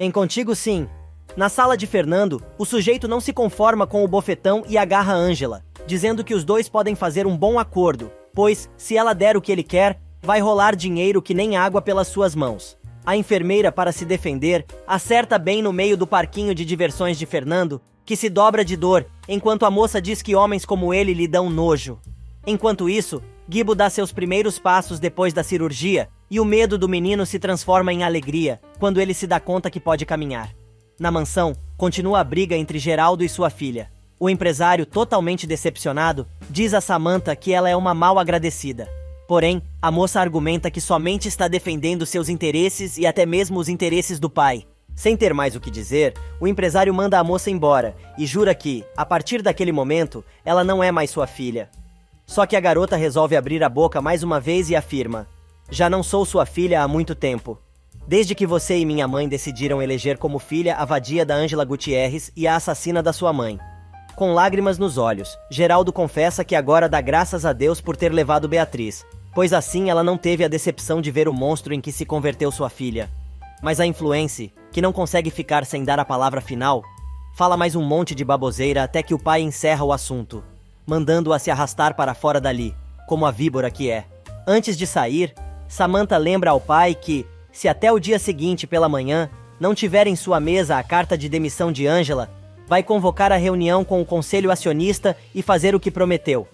Em Contigo Sim. Na sala de Fernando, o sujeito não se conforma com o bofetão e agarra Ângela, dizendo que os dois podem fazer um bom acordo, pois, se ela der o que ele quer, vai rolar dinheiro que nem água pelas suas mãos. A enfermeira, para se defender, acerta bem no meio do parquinho de diversões de Fernando, que se dobra de dor, enquanto a moça diz que homens como ele lhe dão nojo. Enquanto isso, Gibo dá seus primeiros passos depois da cirurgia, e o medo do menino se transforma em alegria, quando ele se dá conta que pode caminhar. Na mansão, continua a briga entre Geraldo e sua filha. O empresário, totalmente decepcionado, diz a Samantha que ela é uma mal agradecida. Porém, a moça argumenta que somente está defendendo seus interesses e até mesmo os interesses do pai. Sem ter mais o que dizer, o empresário manda a moça embora e jura que, a partir daquele momento, ela não é mais sua filha. Só que a garota resolve abrir a boca mais uma vez e afirma: "Já não sou sua filha há muito tempo. Desde que você e minha mãe decidiram eleger como filha a vadia da Ângela Gutierrez e a assassina da sua mãe." Com lágrimas nos olhos, Geraldo confessa que agora dá graças a Deus por ter levado Beatriz, pois assim ela não teve a decepção de ver o monstro em que se converteu sua filha. Mas a influência, que não consegue ficar sem dar a palavra final, fala mais um monte de baboseira até que o pai encerra o assunto, mandando-a se arrastar para fora dali, como a víbora que é. Antes de sair, Samantha lembra ao pai que, se até o dia seguinte pela manhã não tiver em sua mesa a carta de demissão de Ângela, vai convocar a reunião com o conselho acionista e fazer o que prometeu.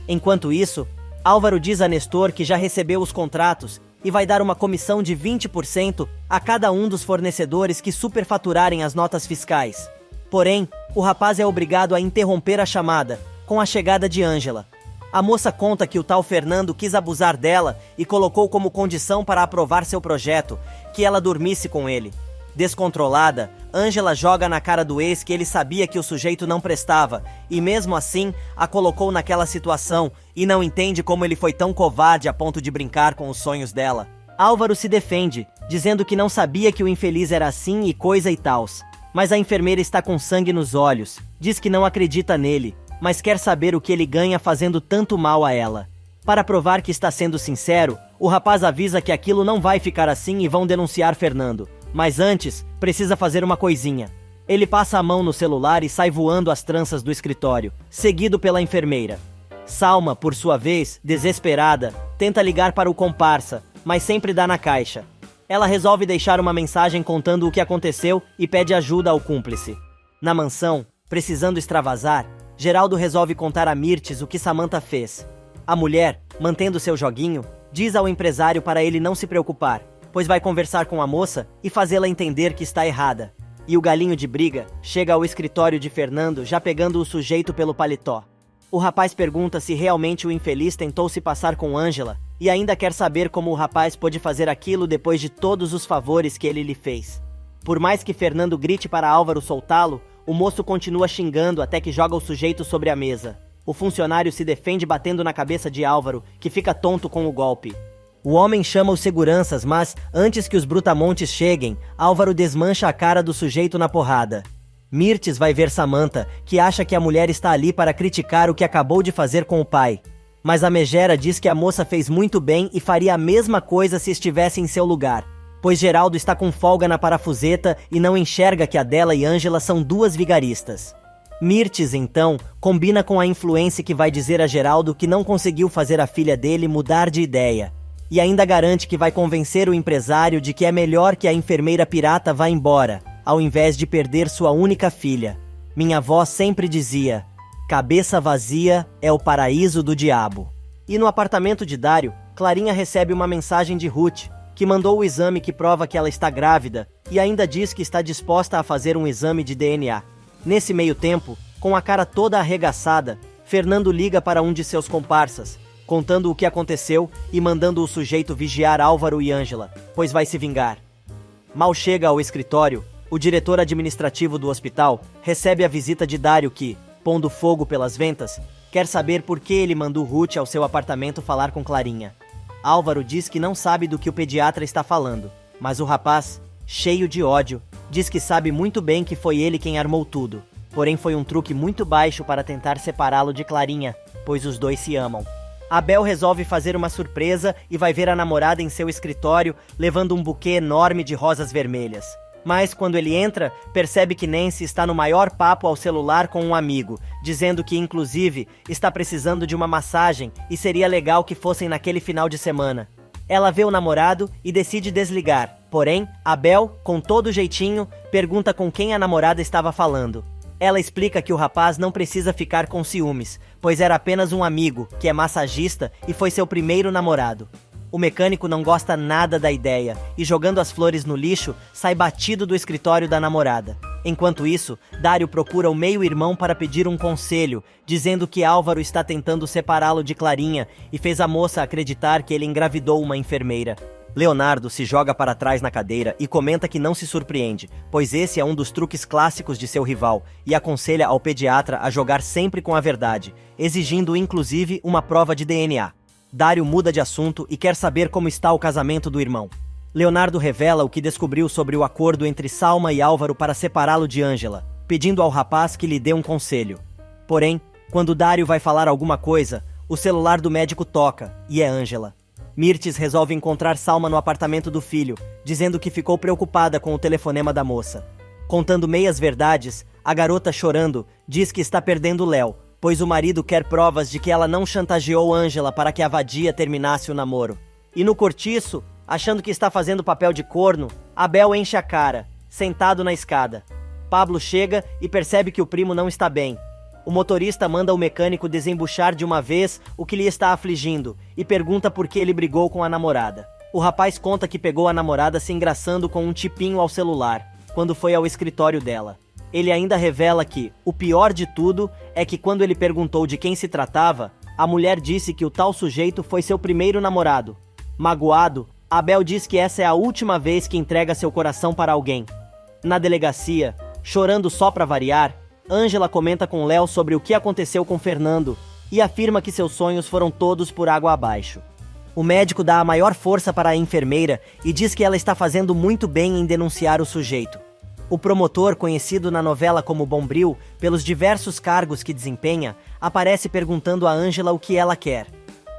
Enquanto isso, Álvaro diz a Nestor que já recebeu os contratos e vai dar uma comissão de 20% a cada um dos fornecedores que superfaturarem as notas fiscais. Porém, o rapaz é obrigado a interromper a chamada, com a chegada de Ângela. A moça conta que o tal Fernando quis abusar dela e colocou como condição para aprovar seu projeto que ela dormisse com ele. Descontrolada, Ângela joga na cara do ex que ele sabia que o sujeito não prestava e mesmo assim a colocou naquela situação e não entende como ele foi tão covarde a ponto de brincar com os sonhos dela. Álvaro se defende, dizendo que não sabia que o infeliz era assim e coisa e tals. Mas a enfermeira está com sangue nos olhos, diz que não acredita nele, mas quer saber o que ele ganha fazendo tanto mal a ela. Para provar que está sendo sincero, o rapaz avisa que aquilo não vai ficar assim e vão denunciar Fernando. Mas antes, precisa fazer uma coisinha. Ele passa a mão no celular e sai voando as tranças do escritório, seguido pela enfermeira. Salma, por sua vez, desesperada, tenta ligar para o comparsa, mas sempre dá na caixa. Ela resolve deixar uma mensagem contando o que aconteceu e pede ajuda ao cúmplice. Na mansão, precisando extravasar, Geraldo resolve contar a Mirtes o que Samantha fez. A mulher, mantendo seu joguinho, diz ao empresário para ele não se preocupar, pois vai conversar com a moça e fazê-la entender que está errada. E o galinho de briga chega ao escritório de Fernando já pegando o sujeito pelo paletó. O rapaz pergunta se realmente o infeliz tentou se passar com Ângela e ainda quer saber como o rapaz pôde fazer aquilo depois de todos os favores que ele lhe fez. Por mais que Fernando grite para Álvaro soltá-lo, o moço continua xingando até que joga o sujeito sobre a mesa. O funcionário se defende batendo na cabeça de Álvaro, que fica tonto com o golpe. O homem chama os seguranças, mas, antes que os brutamontes cheguem, Álvaro desmancha a cara do sujeito na porrada. Mirtes vai ver Samantha, que acha que a mulher está ali para criticar o que acabou de fazer com o pai. Mas a megera diz que a moça fez muito bem e faria a mesma coisa se estivesse em seu lugar, pois Geraldo está com folga na parafuseta e não enxerga que a dela e Ângela são duas vigaristas. Mirtes, então, combina com a influência que vai dizer a Geraldo que não conseguiu fazer a filha dele mudar de ideia. E ainda garante que vai convencer o empresário de que é melhor que a enfermeira pirata vá embora, ao invés de perder sua única filha. Minha avó sempre dizia: cabeça vazia é o paraíso do diabo. E no apartamento de Dário, Clarinha recebe uma mensagem de Ruth, que mandou o exame que prova que ela está grávida e ainda diz que está disposta a fazer um exame de DNA. Nesse meio tempo, com a cara toda arregaçada, Fernando liga para um de seus comparsas, contando o que aconteceu e mandando o sujeito vigiar Álvaro e Ângela, pois vai se vingar. Mal chega ao escritório, o diretor administrativo do hospital recebe a visita de Dário que, pondo fogo pelas ventas, quer saber por que ele mandou Ruth ao seu apartamento falar com Clarinha. Álvaro diz que não sabe do que o pediatra está falando, mas o rapaz, cheio de ódio, diz que sabe muito bem que foi ele quem armou tudo, porém foi um truque muito baixo para tentar separá-lo de Clarinha, pois os dois se amam. Abel resolve fazer uma surpresa e vai ver a namorada em seu escritório levando um buquê enorme de rosas vermelhas. Mas, quando ele entra, percebe que Nancy está no maior papo ao celular com um amigo, dizendo que, inclusive, está precisando de uma massagem e seria legal que fossem naquele final de semana. Ela vê o namorado e decide desligar, porém, Abel, com todo jeitinho, pergunta com quem a namorada estava falando. Ela explica que o rapaz não precisa ficar com ciúmes, pois era apenas um amigo, que é massagista e foi seu primeiro namorado. O mecânico não gosta nada da ideia e, jogando as flores no lixo, sai batido do escritório da namorada. Enquanto isso, Dário procura o meio-irmão para pedir um conselho, dizendo que Álvaro está tentando separá-lo de Clarinha e fez a moça acreditar que ele engravidou uma enfermeira. Leonardo se joga para trás na cadeira e comenta que não se surpreende, pois esse é um dos truques clássicos de seu rival, e aconselha ao pediatra a jogar sempre com a verdade, exigindo inclusive uma prova de DNA. Dário muda de assunto e quer saber como está o casamento do irmão. Leonardo revela o que descobriu sobre o acordo entre Salma e Álvaro para separá-lo de Ângela, pedindo ao rapaz que lhe dê um conselho. Porém, quando Dário vai falar alguma coisa, o celular do médico toca, e é Ângela. Mirtes resolve encontrar Salma no apartamento do filho, dizendo que ficou preocupada com o telefonema da moça. Contando meias verdades, a garota, chorando, diz que está perdendo Léo, pois o marido quer provas de que ela não chantageou Ângela para que a vadia terminasse o namoro. E no cortiço, achando que está fazendo papel de corno, Abel enche a cara, sentado na escada. Pablo chega e percebe que o primo não está bem. O motorista manda o mecânico desembuchar de uma vez o que lhe está afligindo e pergunta por que ele brigou com a namorada. O rapaz conta que pegou a namorada se engraçando com um tipinho ao celular, quando foi ao escritório dela. Ele ainda revela que, o pior de tudo, é que quando ele perguntou de quem se tratava, a mulher disse que o tal sujeito foi seu primeiro namorado. Magoado, Abel diz que essa é a última vez que entrega seu coração para alguém. Na delegacia, chorando só para variar, Ângela comenta com Léo sobre o que aconteceu com Fernando e afirma que seus sonhos foram todos por água abaixo. O médico dá a maior força para a enfermeira e diz que ela está fazendo muito bem em denunciar o sujeito. O promotor, conhecido na novela como Bombril, pelos diversos cargos que desempenha, aparece perguntando a Ângela o que ela quer.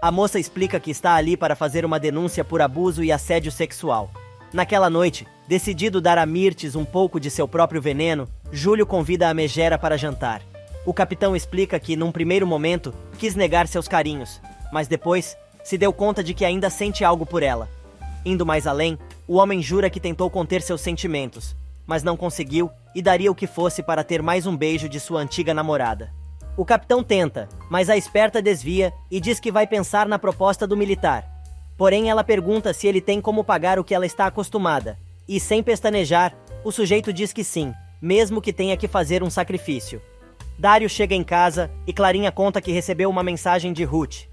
A moça explica que está ali para fazer uma denúncia por abuso e assédio sexual. Naquela noite, decidido dar a Mirtes um pouco de seu próprio veneno, Júlio convida a Megera para jantar. O capitão explica que, num primeiro momento, quis negar seus carinhos, mas depois se deu conta de que ainda sente algo por ela. Indo mais além, o homem jura que tentou conter seus sentimentos, mas não conseguiu e daria o que fosse para ter mais um beijo de sua antiga namorada. O capitão tenta, mas a esperta desvia e diz que vai pensar na proposta do militar. Porém, ela pergunta se ele tem como pagar o que ela está acostumada, e sem pestanejar, o sujeito diz que sim, mesmo que tenha que fazer um sacrifício. Dário chega em casa e Clarinha conta que recebeu uma mensagem de Ruth.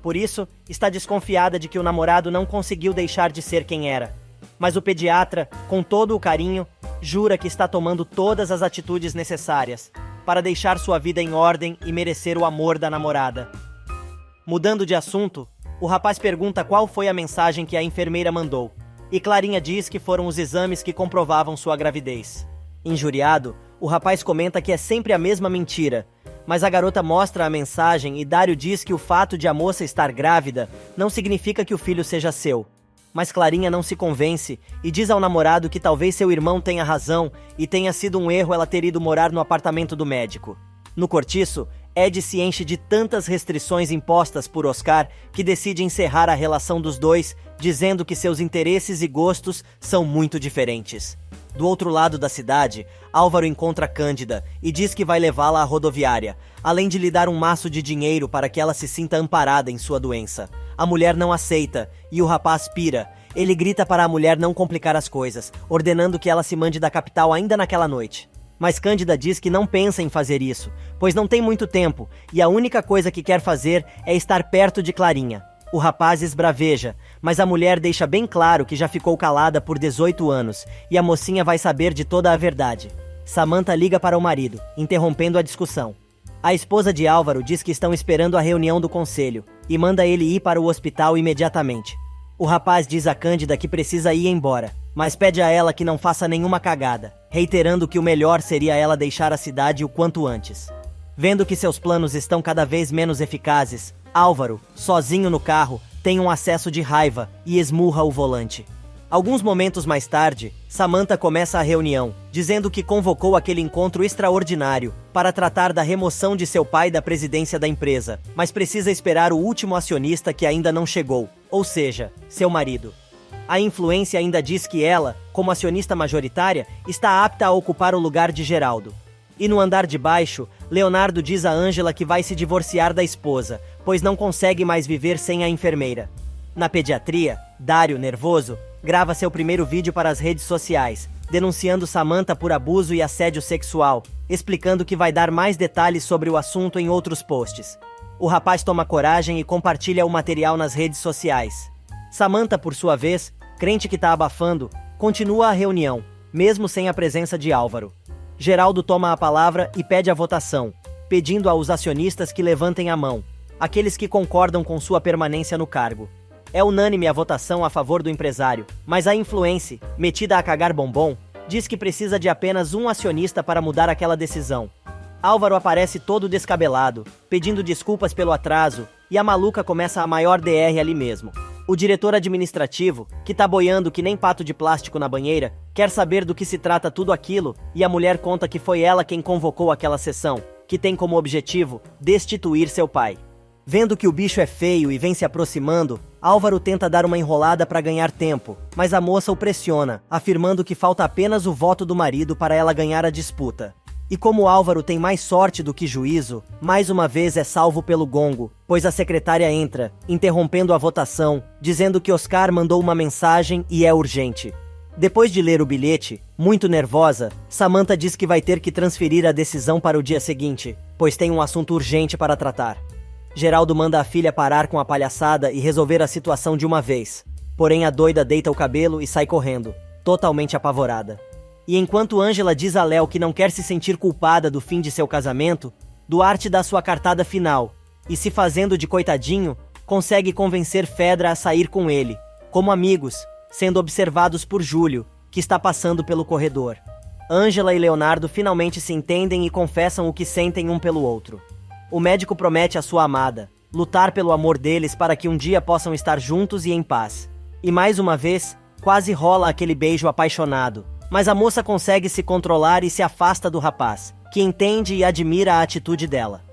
Por isso, está desconfiada de que o namorado não conseguiu deixar de ser quem era. Mas o pediatra, com todo o carinho, jura que está tomando todas as atitudes necessárias para deixar sua vida em ordem e merecer o amor da namorada. Mudando de assunto, o rapaz pergunta qual foi a mensagem que a enfermeira mandou, e Clarinha diz que foram os exames que comprovavam sua gravidez. Injuriado, o rapaz comenta que é sempre a mesma mentira, mas a garota mostra a mensagem e Dário diz que o fato de a moça estar grávida não significa que o filho seja seu. Mas Clarinha não se convence e diz ao namorado que talvez seu irmão tenha razão e tenha sido um erro ela ter ido morar no apartamento do médico. No cortiço, Ed se enche de tantas restrições impostas por Oscar que decide encerrar a relação dos dois, dizendo que seus interesses e gostos são muito diferentes. Do outro lado da cidade, Álvaro encontra Cândida e diz que vai levá-la à rodoviária, além de lhe dar um maço de dinheiro para que ela se sinta amparada em sua doença. A mulher não aceita e o rapaz pira. Ele grita para a mulher não complicar as coisas, ordenando que ela se mande da capital ainda naquela noite. Mas Cândida diz que não pensa em fazer isso, pois não tem muito tempo e a única coisa que quer fazer é estar perto de Clarinha. O rapaz esbraveja, mas a mulher deixa bem claro que já ficou calada por 18 anos e a mocinha vai saber de toda a verdade. Samantha liga para o marido, interrompendo a discussão. A esposa de Álvaro diz que estão esperando a reunião do conselho e manda ele ir para o hospital imediatamente. O rapaz diz a Cândida que precisa ir embora, mas pede a ela que não faça nenhuma cagada, reiterando que o melhor seria ela deixar a cidade o quanto antes. Vendo que seus planos estão cada vez menos eficazes, Álvaro, sozinho no carro, tem um acesso de raiva e esmurra o volante. Alguns momentos mais tarde, Samantha começa a reunião, dizendo que convocou aquele encontro extraordinário para tratar da remoção de seu pai da presidência da empresa, mas precisa esperar o último acionista que ainda não chegou, ou seja, seu marido. A influência ainda diz que ela, como acionista majoritária, está apta a ocupar o lugar de Geraldo. E no andar de baixo, Leonardo diz a Ângela que vai se divorciar da esposa, pois não consegue mais viver sem a enfermeira. Na pediatria, Dário, nervoso, grava seu primeiro vídeo para as redes sociais, denunciando Samantha por abuso e assédio sexual, explicando que vai dar mais detalhes sobre o assunto em outros posts. O rapaz toma coragem e compartilha o material nas redes sociais. Samantha, por sua vez, crente que tá abafando, continua a reunião, mesmo sem a presença de Álvaro. Geraldo toma a palavra e pede a votação, pedindo aos acionistas que levantem a mão, aqueles que concordam com sua permanência no cargo. É unânime a votação a favor do empresário, mas a influência, metida a cagar bombom, diz que precisa de apenas um acionista para mudar aquela decisão. Álvaro aparece todo descabelado, pedindo desculpas pelo atraso, e a maluca começa a maior DR ali mesmo. O diretor administrativo, que tá boiando que nem pato de plástico na banheira, quer saber do que se trata tudo aquilo, e a mulher conta que foi ela quem convocou aquela sessão, que tem como objetivo destituir seu pai. Vendo que o bicho é feio e vem se aproximando, Álvaro tenta dar uma enrolada para ganhar tempo, mas a moça o pressiona, afirmando que falta apenas o voto do marido para ela ganhar a disputa. E como Álvaro tem mais sorte do que juízo, mais uma vez é salvo pelo gongo, pois a secretária entra, interrompendo a votação, dizendo que Oscar mandou uma mensagem e é urgente. Depois de ler o bilhete, muito nervosa, Samantha diz que vai ter que transferir a decisão para o dia seguinte, pois tem um assunto urgente para tratar. Geraldo manda a filha parar com a palhaçada e resolver a situação de uma vez. Porém, a doida deita o cabelo e sai correndo, totalmente apavorada. E enquanto Ângela diz a Léo que não quer se sentir culpada do fim de seu casamento, Duarte dá sua cartada final, e se fazendo de coitadinho, consegue convencer Fedra a sair com ele, como amigos, sendo observados por Júlio, que está passando pelo corredor. Ângela e Leonardo finalmente se entendem e confessam o que sentem um pelo outro. O médico promete à sua amada lutar pelo amor deles para que um dia possam estar juntos e em paz. E mais uma vez, quase rola aquele beijo apaixonado, mas a moça consegue se controlar e se afasta do rapaz, que entende e admira a atitude dela.